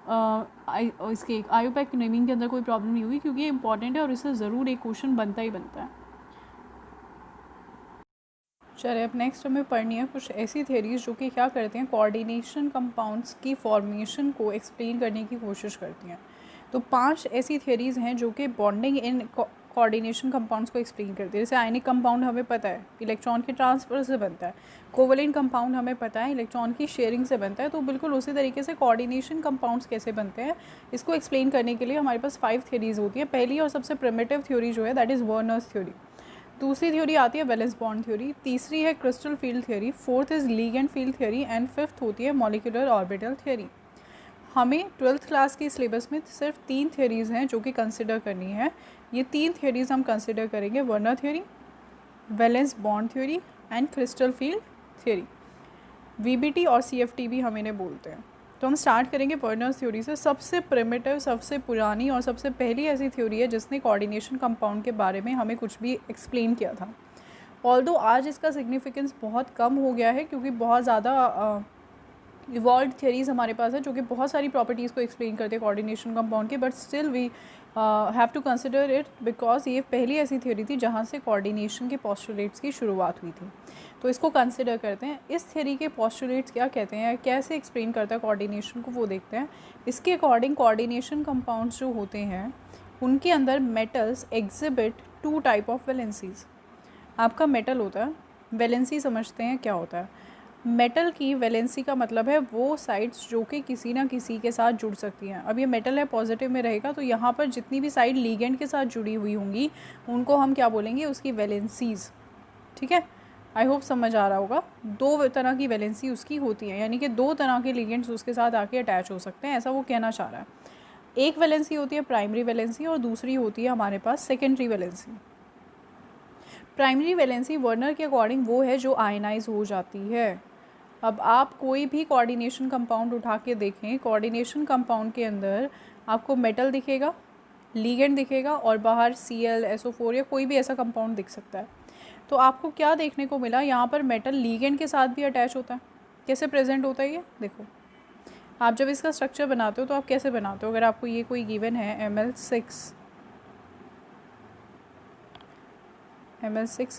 इसके आयुपैक नेमिंग के अंदर कोई प्रॉब्लम नहीं हुई, क्योंकि ये इंपॉर्टेंट है और इससे ज़रूर एक क्वेश्चन बनता ही बनता है। चलिए अब नेक्स्ट हमें पढ़नी है कुछ ऐसी थेरीज जो कि क्या करते हैं, कोऑर्डिनेशन कंपाउंड्स की फॉर्मेशन को एक्सप्लेन करने की कोशिश करती हैं। तो 5 ऐसी थेरीज हैं जो कि बॉन्डिंग इन कोऑर्डिनेशन कंपाउंड्स को एक्सप्लेन करती है। जैसे आयनिक कंपाउंड हमें पता है इलेक्ट्रॉन के ट्रांसफर से बनता है, कोवलेंट कंपाउंड हमें पता है इलेक्ट्रॉन की शेयरिंग से बनता है। तो बिल्कुल उसी तरीके से कोऑर्डिनेशन कंपाउंड्स कैसे बनते हैं इसको एक्सप्लेन करने के लिए हमारे पास 5 थ्योरीज होती है। पहली और सबसे प्रिमिटिव थ्योरी जो है दैट इज़ वर्नर्स थ्योरी। दूसरी थ्योरी आती है वैलेंस बॉन्ड थ्योरी, तीसरी है crystal field theory, fourth is ligand field theory and fifth होती है मॉलिक्यूलर ऑर्बिटल थ्योरी। हमें 12th क्लास के सिलेबस में सिर्फ 3 थ्योरीज़ हैं जो कि कंसिडर करनी है। ये 3 थ्योरीज़ हम कंसिडर करेंगे, Werner theory, valence bond theory and crystal field theory. VBT और CFT भी हम इन्हें बोलते हैं। तो हम स्टार्ट करेंगे वर्नर्स थ्योरी से। सबसे प्रिमिटिव, सबसे पुरानी और सबसे पहली ऐसी थ्योरी है जिसने कोऑर्डिनेशन कंपाउंड के बारे में हमें कुछ भी एक्सप्लेन किया था। ऑल्दो आज इसका सिग्निफिकेंस बहुत कम हो गया है क्योंकि बहुत ज़्यादा इवॉल्व थ्योरीज़ हमारे पास है जो कि बहुत सारी प्रॉपर्टीज़ को एक्सप्लेन करते हैं कोऑर्डिनेशन कंपाउंड के, but still we have to consider it because ये पहली ऐसी थ्योरी थी जहाँ से कोऑर्डिनेशन के पोस्टुलेट्स की शुरुआत हुई थी। तो इसको कंसिडर करते हैं। इस थ्योरी के पोस्टुलेट्स क्या कहते हैं, कैसे एक्सप्लेन करता है कोऑर्डिनेशन को, वो देखते हैं। इसके अकॉर्डिंग कोऑर्डिनेशन कंपाउंड्स जो होते हैं उनके अंदर metals exhibit 2 type of valencies. आपका मेटल होता है, वैलेंसी समझते हैं क्या होता है। मेटल की वैलेंसी का मतलब है वो साइड्स जो कि किसी ना किसी के साथ जुड़ सकती हैं। अब ये मेटल है, पॉजिटिव में रहेगा, तो यहाँ पर जितनी भी साइड लिगेंड के साथ जुड़ी हुई होंगी उनको हम क्या बोलेंगे, उसकी वैलेंसीज़। ठीक है, आई होप समझ आ रहा होगा। 2 तरह की वैलेंसी उसकी होती है, यानी कि 2 तरह के लिगेंड्स उसके साथ आके अटैच हो सकते हैं, ऐसा वो कहना चाह रहा है। एक वैलेंसी होती है प्राइमरी वैलेंसी और दूसरी होती है हमारे पास secondary valency. Primary valency Werner के अकॉर्डिंग वो है जो आयनाइज हो जाती है। अब आप कोई भी कोऑर्डिनेशन कंपाउंड उठा के देखें, कोऑर्डिनेशन कंपाउंड के अंदर आपको मेटल दिखेगा, लिगेंड दिखेगा और बाहर Cl, SO4 या कोई भी ऐसा कंपाउंड दिख सकता है। तो आपको क्या देखने को मिला, यहाँ पर मेटल लिगेंड के साथ भी अटैच होता है। कैसे प्रेजेंट होता है ये देखो। आप जब इसका स्ट्रक्चर बनाते हो तो आप कैसे बनाते हो, अगर आपको ये कोई गिवन है Ml6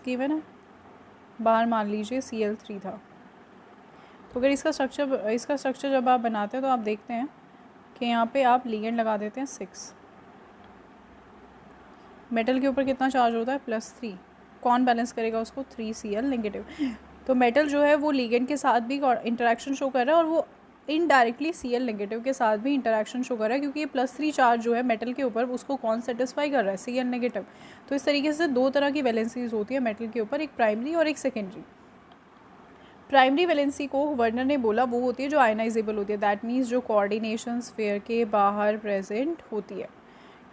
गिवन है, बाहर मान लीजिए Cl3 था, तो अगर इसका स्ट्रक्चर जब आप बनाते हैं तो आप देखते हैं कि यहाँ पे आप लिगेंड लगा देते हैं 6, मेटल के ऊपर कितना चार्ज होता है +3, कौन बैलेंस करेगा उसको, 3Cl नेगेटिव। तो मेटल जो है वो लिगेंड के साथ भी इंटरेक्शन शो कर रहा है और वो इनडायरेक्टली Cl नेगेटिव के साथ भी इंटरेक्शन शो कर रहा है, क्योंकि ये +3 चार्ज जो है मेटल के ऊपर उसको कौन सेटिस्फाई कर रहा है, Cl नेगेटिव। तो इस तरीके से दो तरह की वैलेंसीज होती है मेटल के ऊपर, एक प्राइमरी और एक सेकेंडरी। प्राइमरी वैलेंसी को वर्नर ने बोला वो होती है जो आयनाइजेबल होती है, दैट मीन्स जो कोऑर्डिनेशन स्फीयर के बाहर प्रेजेंट होती है,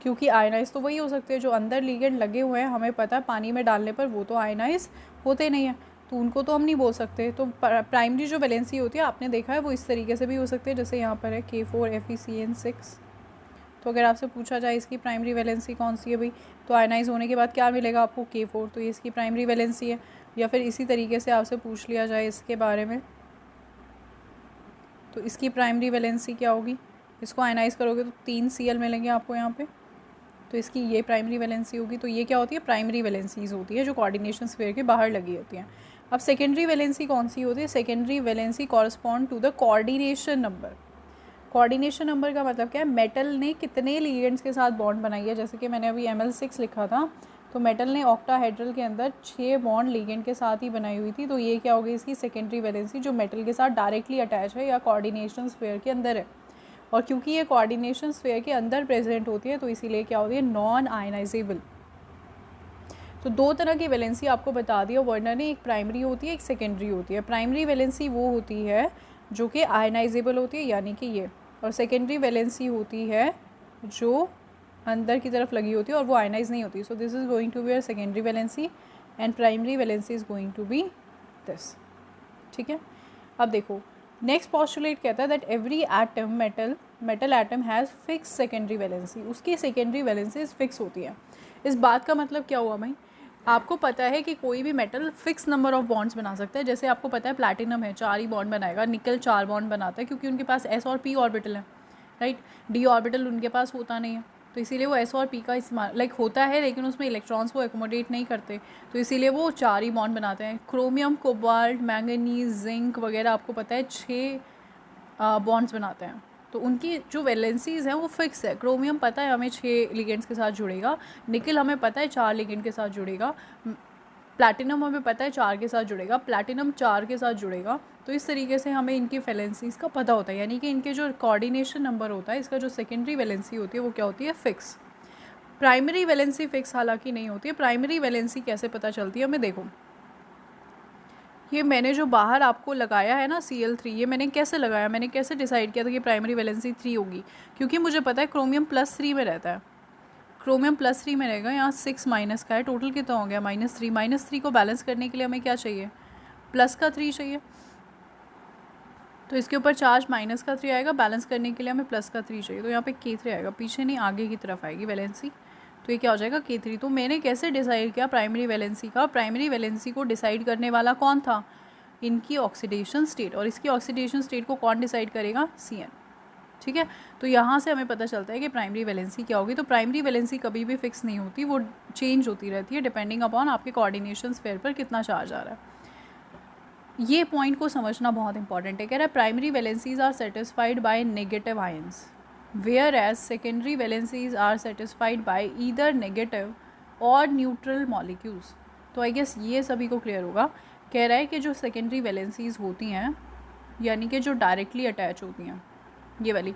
क्योंकि आयनाइज तो वही हो सकते हैं जो अंदर लिगेंड लगे हुए हैं, हमें पता है पानी में डालने पर वो तो आयनाइज होते नहीं हैं, तो उनको तो हम नहीं बोल सकते। तो प्राइमरी जो वैलेंसी होती है आपने देखा है वो इस तरीके से भी हो सकती है, जैसे यहाँ पर है K4FeCN6। तो अगर आपसे पूछा जाए इसकी प्राइमरी वैलेंसी कौन सी है भाई, तो आयनाइज होने के बाद क्या मिलेगा आपको, K4, तो ये इसकी प्राइमरी वैलेंसी है। या फिर इसी तरीके से आपसे पूछ लिया जाए इसके बारे में, तो इसकी प्राइमरी वैलेंसी क्या होगी, इसको आयनाइज करोगे तो 3 Cl मिलेंगे आपको यहाँ पे, तो इसकी ये प्राइमरी वैलेंसी होगी। तो ये क्या होती है, प्राइमरी वैलेंसीज होती है जो कोऑर्डिनेशन स्फीयर के बाहर लगी होती हैं। अब सेकेंडरी वैलेंसी कौन सी होती है, secondary valency correspond to the coordination number. Coordination number का मतलब क्या है, मेटल ने कितने लिगेंड्स के साथ बॉन्ड बनाई है, जैसे कि मैंने अभी Ml6 लिखा था, तो मेटल ने ऑक्टाहेड्रल के अंदर 6 बॉन्ड लिगेंड के साथ ही बनाई हुई थी, तो ये क्या होगी इसकी सेकेंडरी वैलेंसी, जो मेटल के साथ डायरेक्टली अटैच है या कोऑर्डिनेशन स्फीयर के अंदर है। और क्योंकि ये कोऑर्डिनेशन स्फीयर के अंदर प्रेजेंट होती है तो इसीलिए क्या होती है, नॉन आयनाइजेबल। तो दो तरह की वैलेंसी आपको बता दिया वर्नर ने, एक प्राइमरी होती है एक सेकेंडरी होती है। प्राइमरी वैलेंसी वो होती है जो कि आयनाइजेबल होती है, यानी कि ये, और सेकेंडरी वैलेंसी होती है जो अंदर की तरफ लगी होती है और वो आयनाइज नहीं होती। So this is going to be your secondary valency and primary valency is going to be this. ठीक है, अब देखो नेक्स्ट पॉस्टुलेट कहता है that every atom metal atom has fix secondary valency, उसकी सेकेंडरी वैलेंसीज फिक्स होती है। इस बात का मतलब क्या हुआ भाई, आपको पता है कि कोई भी metal fix number of bonds बना सकता है। जैसे आपको पता है प्लैटिनम है 4 ही बॉन्ड बनाएगा, निकल 4 बॉन्ड बनाता है क्योंकि उनके पास S और P ऑर्बिटल है, राइट, D ऑर्बिटल उनके पास होता नहीं है, तो इसीलिए वो S और P का इस्तेमाल होता है, लेकिन उसमें इलेक्ट्रॉन्स को एकोमोडेट नहीं करते, तो इसीलिए वो 4 ही बॉन्ड बनाते हैं। क्रोमियम, कोबाल्ट, मैंगनीज, जिंक वगैरह आपको पता है 6 बॉन्ड्स बनाते हैं, तो उनकी जो वैलेंसीज हैं वो फिक्स है। क्रोमियम पता है हमें 6 लिगेंड्स के साथ जुड़ेगा, निकल हमें पता है 4 लिगेंड के साथ जुड़ेगा, प्लैटिनम हमें पता है 4 के साथ जुड़ेगा, प्लैटिनम 4 के साथ जुड़ेगा। तो इस तरीके से हमें इनकी वैलेंसीज का पता होता है, यानी कि इनके जो कोऑर्डिनेशन नंबर होता है, इसका जो सेकेंडरी वैलेंसी होती है वो क्या होती है, फिक्स। प्राइमरी वैलेंसी फिक्स हालांकि नहीं होती है। प्राइमरी वैलेंसी कैसे पता चलती है हमें, देखो ये मैंने जो बाहर आपको लगाया है ना Cl3, ये मैंने कैसे लगाया, मैंने कैसे डिसाइड किया था कि प्राइमरी वैलेंसी 3 होगी, क्योंकि मुझे पता है क्रोमियम +3 में रहता है, क्रोमियम +3 में रहेगा, यहाँ 6 माइनस का है, टोटल कितना हो गया -3। -3 को बैलेंस करने के लिए हमें क्या चाहिए, +3 चाहिए, तो इसके ऊपर चार्ज -3 आएगा, बैलेंस करने के लिए हमें +3 चाहिए, तो यहाँ पे K3 आएगा, पीछे नहीं आगे की तरफ आएगी वैलेंसी, तो ये क्या हो जाएगा K3। तो मैंने कैसे डिसाइड किया प्राइमरी वैलेंसी का, प्राइमरी वैलेंसी को डिसाइड करने वाला कौन था, इनकी ऑक्सीडेशन स्टेट, और इसकी ऑक्सीडेशन स्टेट को कौन डिसाइड करेगा, Cn। ठीक है, तो यहाँ से हमें पता चलता है कि प्राइमरी वैलेंसी क्या होगी। तो प्राइमरी वैलेंसी कभी भी फिक्स नहीं होती, वो चेंज होती रहती है डिपेंडिंग अपॉन आपके कोऑर्डिनेशन स्फीयर पर कितना चार्ज आ रहा है। ये पॉइंट को समझना बहुत इंपॉर्टेंट है। कह रहा है primary valencies are satisfied by negative ions, whereas secondary valencies are satisfied by either negative और न्यूट्रल मॉलिक्यूल्स। तो आई गेस ये सभी को क्लियर होगा। कह रहा है कि जो सेकेंडरी वैलेंसीज होती हैं, यानी कि जो डायरेक्टली अटैच होती हैं, ये वाली,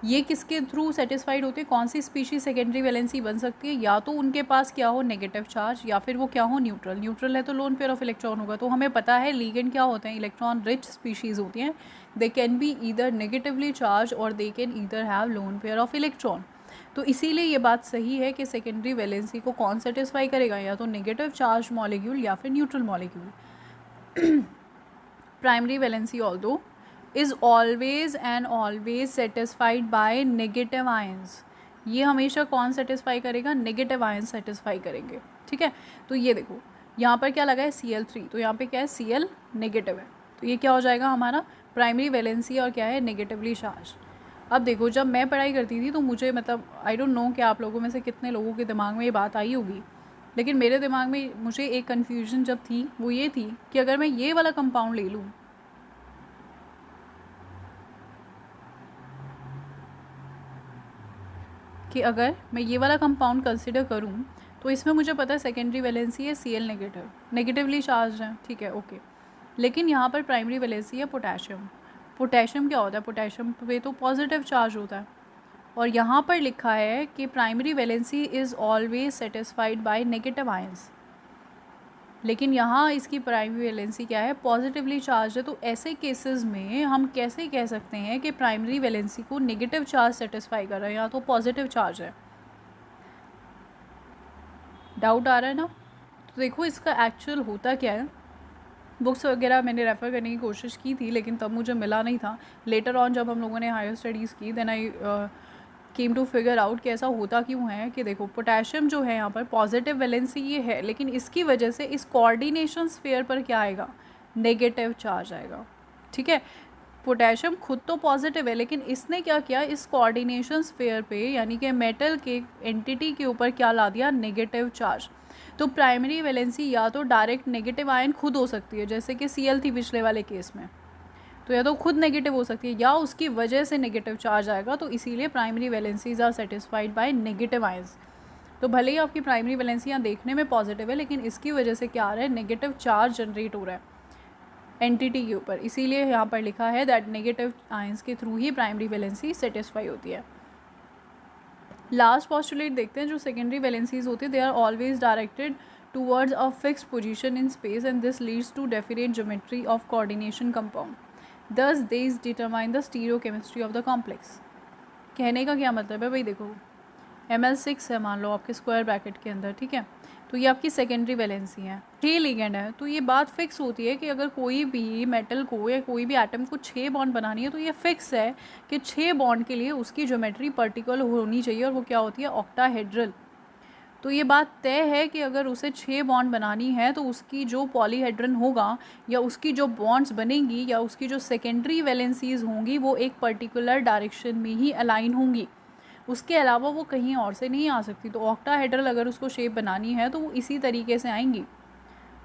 ये किसके थ्रू सेटिस्फाइड होती है, कौन सी स्पीशीज सेकेंडरी वैलेंसी बन सकती है, या तो उनके पास क्या हो नेगेटिव चार्ज, या फिर वो क्या हो न्यूट्रल। न्यूट्रल है तो लोन पेयर ऑफ इलेक्ट्रॉन होगा, तो हमें पता है लिगेंड क्या होते हैं, इलेक्ट्रॉन रिच स्पीशीज़ होती हैं, they can be either negatively charge और they can either have lone pair of electron. तो इसीलिए ये बात सही है कि सेकेंडरी वैलेंसी को कौन सेटिस्फाई करेगा, या तो नेगेटिव चार्ज मॉलिक्यूल या फिर neutral molecule. Primary valency although is always and always satisfied by negative ions, ये हमेशा कौन सेटिस्फाई करेगा, नेगेटिव आयन सेटिस्फाई करेंगे। ठीक है, तो ये देखो यहाँ पर क्या लगा है Cl3, तो यहाँ पे क्या है Cl नेगेटिव है, तो ये क्या हो जाएगा हमारा प्राइमरी वैलेंसी और क्या है नेगेटिवली चार्ज। अब देखो जब मैं पढ़ाई करती थी तो मुझे मतलब आई डोंट नो कि आप लोगों में से कितने लोगों के दिमाग में ये बात आई होगी, लेकिन मेरे दिमाग में मुझे एक कन्फ्यूजन जब थी वो ये थी कि अगर मैं ये वाला कंपाउंड ले लूँ, कि अगर मैं ये वाला कंपाउंड कंसिडर करूं तो इसमें मुझे पता है सेकेंडरी वैलेंसी है Cl नेगेटिव, नेगेटिवली चार्ज है, ठीक है ओके, लेकिन यहाँ पर प्राइमरी वैलेंसी है पोटेशियम। पोटेशियम क्या होता है, पोटेशियम पे तो पॉजिटिव चार्ज होता है, और यहाँ पर लिखा है कि primary valency is always satisfied by negative ions, लेकिन यहाँ इसकी प्राइमरी वैलेंसी क्या है, पॉजिटिवली चार्ज है। तो ऐसे केसेस में हम कैसे कह सकते हैं कि प्राइमरी वैलेंसी को नेगेटिव चार्ज सेटिस्फाई कर रहा है, यहाँ तो पॉजिटिव चार्ज है। डाउट आ रहा है ना? तो देखो इसका एक्चुअल होता क्या है, बुक्स वगैरह मैंने रेफ़र करने की कोशिश की थी लेकिन तब मुझे मिला नहीं था। लेटर ऑन जब हम लोगों ने हायर स्टडीज़ की, then I came to figure out कि ऐसा होता क्यों है। कि देखो पोटेशियम जो है यहाँ पर पॉजिटिव वैलेंसी ये है, लेकिन इसकी वजह से इस कोऑर्डिनेशन स्फीयर पर क्या आएगा, नेगेटिव चार्ज आएगा। ठीक है, पोटेशियम खुद तो पॉजिटिव है, लेकिन इसने क्या किया, इस कोऑर्डिनेशन स्फीयर पे यानी कि मेटल के एंटिटी के ऊपर क्या ला दिया, नेगेटिव चार्ज। तो प्राइमरी वैलेंसी या तो डायरेक्ट नेगेटिव आयन खुद हो सकती है, जैसे कि Cl थी पिछले वाले केस में, तो या तो खुद नेगेटिव हो सकती है या उसकी वजह से नेगेटिव चार्ज आएगा। तो इसीलिए primary valencies are satisfied by negative ions. तो भले ही आपकी प्राइमरी वैलेंसी यहाँ देखने में पॉजिटिव है, लेकिन इसकी वजह से क्या आ रहा है, नेगेटिव चार्ज जनरेट हो रहा है एंटिटी के ऊपर। इसीलिए यहाँ पर लिखा है दैट नेगेटिव आयंस के थ्रू ही प्राइमरी वैलेंसी सेटिस्फाई होती है। लास्ट पॉस्टुलेट देखते हैं, जो सेकेंडरी वैलेंसीज होती है, they are always directed towards a fixed position in space and this leads to definite geometry of coordination compound, thus these determine the stereochemistry of the complex. कहने का क्या मतलब है भाई, देखो Ml6 है मान लो आपके स्क्वायर ब्रैकेट के अंदर, ठीक है, तो ये आपकी सेकेंडरी वैलेंसी है, 6 लिगेंड है। तो ये बात फिक्स होती है कि अगर कोई भी मेटल को या कोई भी एटम को 6 बॉन्ड बनानी है, तो ये फिक्स है कि 6 बॉन्ड के लिए उसकी ज्योमेट्री पर्टिकुलर होनी चाहिए, और वो क्या होती है, ऑक्टाहेड्रल। तो ये बात तय है कि अगर उसे 6 बॉन्ड बनानी है तो उसकी जो पॉलीहेड्रन होगा या उसकी जो बॉन्ड्स बनेंगी या उसकी जो सेकेंडरी वैलेंसीज होंगी वो एक पर्टिकुलर डायरेक्शन में ही अलाइन होंगी, उसके अलावा वो कहीं और से नहीं आ सकती। तो ऑक्टाहेड्रल अगर उसको शेप बनानी है तो वो इसी तरीके से आएंगी,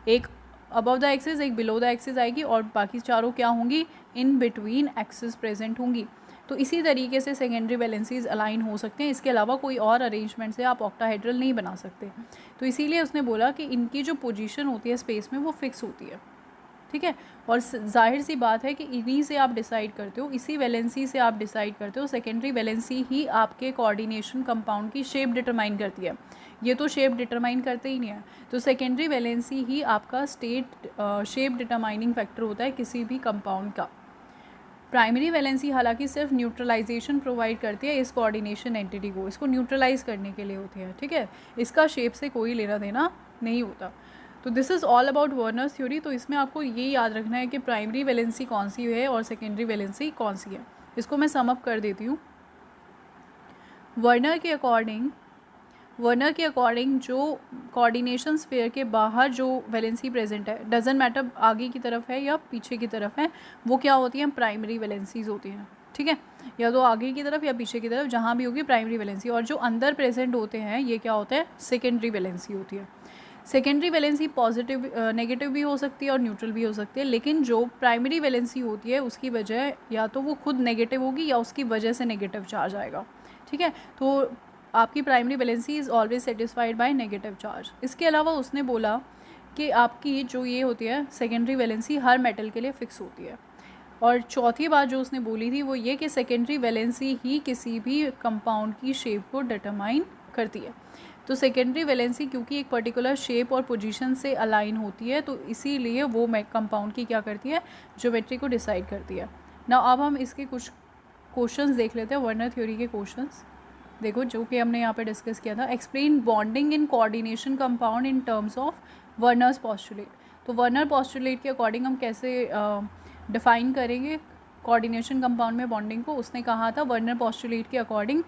एक अबव द एक्सिस, एक बिलो द एक्सिस आएगी, और बाकी चारों क्या होंगी, इन बिटवीन एक्सिस प्रेजेंट होंगी। तो इसी तरीके से सेकेंडरी वैलेंसीज अलाइन हो सकते हैं, इसके अलावा कोई और अरेंजमेंट से आप ऑक्टाहेड्रल नहीं बना सकते। तो इसीलिए उसने बोला कि इनकी जो पोजीशन होती है स्पेस में वो फिक्स होती है, ठीक है। और जाहिर सी बात है कि इन्हीं से आप डिसाइड करते हो, इसी वैलेंसी से आप डिसाइड करते हो, सेकेंडरी वैलेंसी ही आपके कोऑर्डिनेशन कंपाउंड की शेप डिटरमाइन करती है, ये तो शेप डिटरमाइन करते ही नहीं है। तो सेकेंडरी वैलेंसी ही आपका शेप डिटरमाइनिंग फैक्टर होता है किसी भी कंपाउंड का। प्राइमरी वैलेंसी हालांकि सिर्फ न्यूट्रलाइजेशन प्रोवाइड करती है इस कोऑर्डिनेशन एंटिटी को, इसको न्यूट्रलाइज करने के लिए होती है, ठीक है, इसका शेप से कोई लेना देना नहीं होता। तो this is all about Werner's theory. तो इसमें आपको ये याद रखना है कि प्राइमरी वैलेंसी कौन सी है और सेकेंडरी वैलेंसी कौन सी है। इसको मैं सम अप कर देती हूँ। वर्नर के अकॉर्डिंग जो कोऑर्डिनेशन स्फीयर के बाहर जो वैलेंसी प्रेजेंट है, डजेंट मैटर आगे की तरफ है या पीछे की तरफ है, वो क्या होती हैं, प्राइमरी वैलेंसीज होती हैं, ठीक है, या तो आगे की तरफ या पीछे की तरफ, जहाँ भी होगी प्राइमरी वैलेंसी। और जो अंदर प्रेजेंट होते हैं ये क्या होते हैं, सेकेंडरी वैलेंसी होती है। सेकेंडरी वैलेंसी पॉजिटिव नेगेटिव भी हो सकती है और न्यूट्रल भी हो सकती है, लेकिन जो प्राइमरी वैलेंसी होती है उसकी वजह या तो वो खुद नेगेटिव होगी या उसकी वजह से नेगेटिव चार्ज आएगा, ठीक है। तो आपकी primary valency is always satisfied by negative charge. इसके अलावा उसने बोला कि आपकी जो ये होती है सेकेंडरी वैलेंसी हर मेटल के लिए फ़िक्स होती है। और चौथी बात जो उसने बोली थी वो ये कि सेकेंडरी वैलेंसी ही किसी भी कंपाउंड की शेप को डिटरमाइन करती है। तो सेकेंडरी वैलेंसी क्योंकि एक पर्टिकुलर शेप और पोजीशन से अलाइन होती है, तो इसीलिए वो कंपाउंड की क्या करती है, ज्योमेट्री को डिसाइड करती है ना। अब हम इसके कुछ क्वेश्चंस देख लेते हैं, वर्नर थ्योरी के क्वेश्चंस। देखो जो कि हमने यहाँ पे डिस्कस किया था, explain bonding in coordination compound in terms of Werner's postulate. तो वर्नर पोस्टुलेट के अकॉर्डिंग हम कैसे डिफाइन करेंगे कोऑर्डिनेशन कंपाउंड में बॉन्डिंग को। उसने कहा था वर्नर पोस्टुलेट के according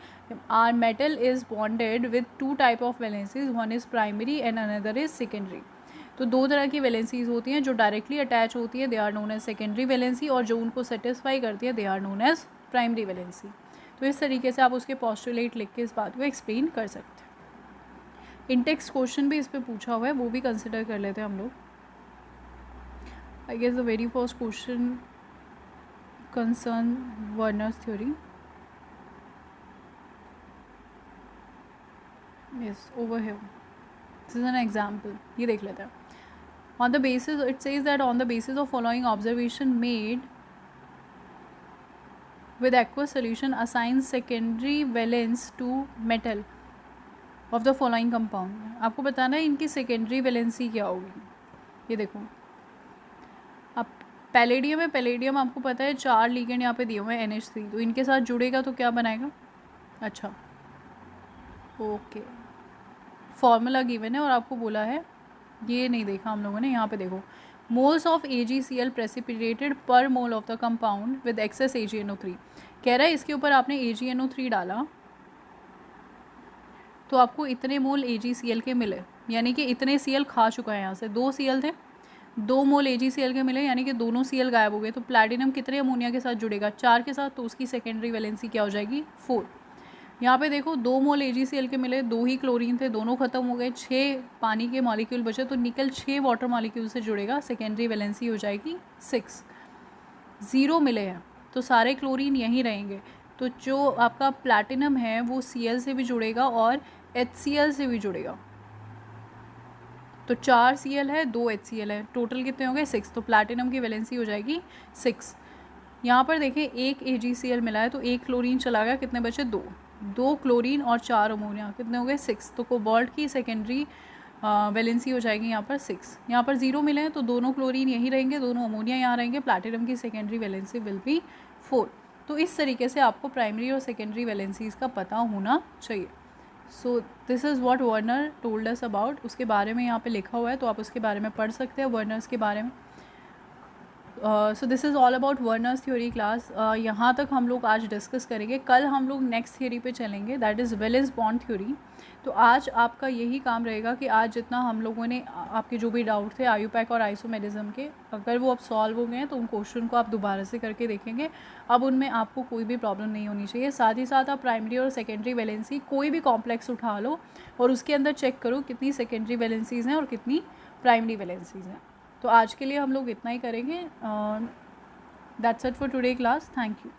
are metal is bonded with 2 type of valencies, one is primary and another is secondary. तो 2 तरह की वैलेंसीज होती हैं, जो डायरेक्टली अटैच होती है they are known as secondary valency, और जो उनको सेटिस्फाई करती है they are known as primary valency. तो इस तरीके से आप उसके पोस्टुलेट लिख के इस बात को एक्सप्लेन कर सकते हैं। इंटेक्स्ट क्वेश्चन भी इस पर पूछा हुआ है, वो भी कंसिडर कर लेते हैं हम लोग। I guess the very first question concern Werner's theory. Yes, over here this is an example, ये देख लेते हैं। On the basis, it says that on the basis of following observation made with aqueous solution assigns secondary valence to metal of the following compound। आपको बताना है इनकी secondary valency क्या होगी। ये देखो, अब पैलेडियम है, पैलेडियम आपको पता है 4 लिगेंड यहाँ पे दिए हुए हैं NH3, तो इनके साथ जुड़ेगा तो क्या बनाएगा। अच्छा ओके, फॉर्मूला गिवन है और आपको बोला है, ये नहीं देखा हम लोगों ने, यहाँ पे देखो, moles of AgCl precipitated per mole of the compound with excess AgNO3। कह रहा है इसके ऊपर आपने AgNO3 डाला तो आपको इतने मोल AgCl के मिले, यानी कि इतने Cl खा चुका है यहाँ से, 2 Cl थे, 2 मोल AgCl के मिले, यानी कि दोनों Cl गायब हो गए। तो प्लैटिनम कितने अमोनिया के साथ जुड़ेगा, 4 के साथ, तो उसकी सेकेंडरी वैलेंसी क्या हो जाएगी, 4। यहाँ पे देखो 2 मोल AgCl के मिले, 2 ही क्लोरीन थे, दोनों खत्म हो गए, 6 पानी के मॉलिक्यूल बचे, तो निकल 6 वाटर मॉलिक्यूल से जुड़ेगा, सेकेंडरी वैलेंसी हो जाएगी 6। 0 मिले हैं तो सारे क्लोरीन यहीं रहेंगे, तो जो आपका प्लैटिनम है वो Cl से भी जुड़ेगा और HCl से भी जुड़ेगा। तो 4 Cl है, 2 HCl है, टोटल कितने हो गए 6। तो प्लैटिनम की वैलेंसी हो जाएगी 6। यहाँ पर देखें एक AgCl मिला है तो एक क्लोरीन चला गया, कितने बचे 2 क्लोरीन और 4 अमोनिया, कितने हो गए 6। तो कोबाल्ट की सेकेंडरी वैलेंसी हो जाएगी यहाँ पर 6। यहाँ पर 0 मिले हैं तो दोनों क्लोरीन यहीं रहेंगे, दोनों अमोनिया यहाँ रहेंगे, प्लैटिनम की सेकेंडरी वैलेंसी विल बी 4। तो इस तरीके से आपको प्राइमरी और सेकेंडरी वैलेंसीज़ का पता होना चाहिए। सो this is what Werner told us about, उसके बारे में यहाँ पे लिखा हुआ है, तो आप उसके बारे में पढ़ सकते हैं, वर्नर्स के बारे में। सो this is all about Werner's theory class. यहाँ तक हम लोग आज डिस्कस करेंगे, कल हम लोग नेक्स्ट थ्योरी पे चलेंगे, that is valence bond theory. तो आज आपका यही काम रहेगा कि आज जितना हम लोगों ने आपके जो भी डाउट थे आयुपैक और आइसोमेरिज्म के, अगर वो अब सॉल्व हो गए हैं तो उन क्वेश्चन को आप दोबारा से करके देखेंगे, अब उनमें आपको कोई भी प्रॉब्लम नहीं होनी चाहिए। साथ ही साथ आप प्राइमरी और सेकेंडरी वैलेंसी कोई भी कॉम्प्लेक्स उठा लो और उसके अंदर चेक करो कितनी सेकेंडरी वैलेंसीज़ हैं और कितनी प्राइमरी वैलेंसीज़ हैं। तो आज के लिए हम लोग इतना ही करेंगे। That's it for today class, thank you.